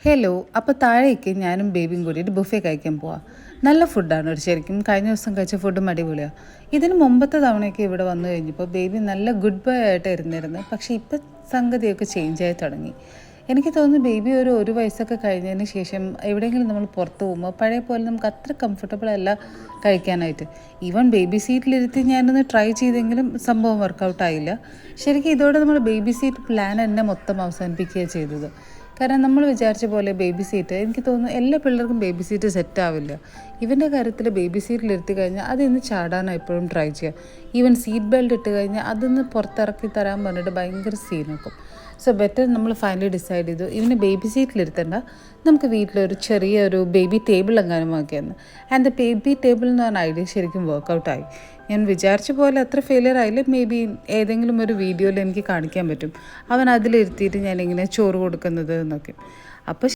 Hello, അപ്പോൾ താഴേക്ക് ഞാനും ബേബിയും കൂടിയിട്ട് ബുഫേ കഴിക്കാൻ പോവാം. നല്ല ഫുഡാണ് ഒരു ശരിക്കും. കഴിഞ്ഞ ദിവസം കഴിച്ച ഫുഡും അടിപൊളിയാണ്. ഇതിന് മുമ്പത്തെ തവണയൊക്കെ ഇവിടെ വന്നു കഴിഞ്ഞപ്പോൾ ബേബി നല്ല ഗുഡ് ബൈ ആയിട്ട് ഇരുന്നിരുന്നു. പക്ഷേ ഇപ്പം സംഗതിയൊക്കെ ചേഞ്ചായി തുടങ്ങി. എനിക്ക് തോന്നുന്നു ബേബി ഒരു വയസ്സൊക്കെ കഴിഞ്ഞതിന് ശേഷം എവിടെയെങ്കിലും നമ്മൾ പുറത്ത് പോകുമ്പോൾ പഴയ പോലെ നമുക്ക് അത്ര കംഫർട്ടബിൾ അല്ല കഴിക്കാനായിട്ട്. ഈവൻ ബേബി സീറ്റിലിരുത്തി ഞാനൊന്ന് ട്രൈ ചെയ്തെങ്കിലും സംഭവം വർക്കൗട്ടായില്ല. ശരിക്കും ഇതോടെ നമ്മൾ ബേബി സീറ്റ് പ്ലാൻ തന്നെ മൊത്തം അവസാനിപ്പിക്കുകയാണ് ചെയ്തത്. കാരണം നമ്മൾ വിചാരിച്ച പോലെ ബേബി സീറ്റ് എനിക്ക് തോന്നുന്നു എല്ലാ പിള്ളേർക്കും ബേബി സീറ്റ് സെറ്റ് ആവില്ല. ഇവൻ്റെ കാര്യത്തിൽ ബേബി സീറ്റിലിരുത്തി കഴിഞ്ഞാൽ അതിന്ന് ചാടാനാണ് എപ്പോഴും ട്രൈ ചെയ്യുക. ഈവൻ സീറ്റ് ബെൽറ്റ് ഇട്ട് കഴിഞ്ഞാൽ അതൊന്ന് പുറത്തിറക്കി തരാൻ പറഞ്ഞിട്ട് ഭയങ്കര സീനാക്കും. സോ ബെറ്റർ നമ്മൾ ഫൈനലി ഡിസൈഡ് ചെയ്തു ഇവന് ബേബി സീറ്റിലിരുത്തണ്ട, നമുക്ക് വീട്ടിലൊരു ചെറിയൊരു ബേബി ടേബിൾ എങ്ങാനും ആക്കിയെന്ന്. ആൻഡ് ദ ബേബി ടേബിൾ എന്ന് പറഞ്ഞ ഐഡിയ ശരിക്കും വർക്കൗട്ടായി. ഞാൻ വിചാരിച്ച പോലെ അത്ര ഫെയിലിയർ ആയില്ല. മേ ബി ഏതെങ്കിലും ഒരു വീഡിയോയിൽ എനിക്ക് കാണിക്കാൻ പറ്റും അവൻ അതിലിരുത്തിയിട്ട് ഞാനിങ്ങനെ ചോറ് കൊടുക്കുന്നത് എന്നൊക്കെ. അപ്പോൾ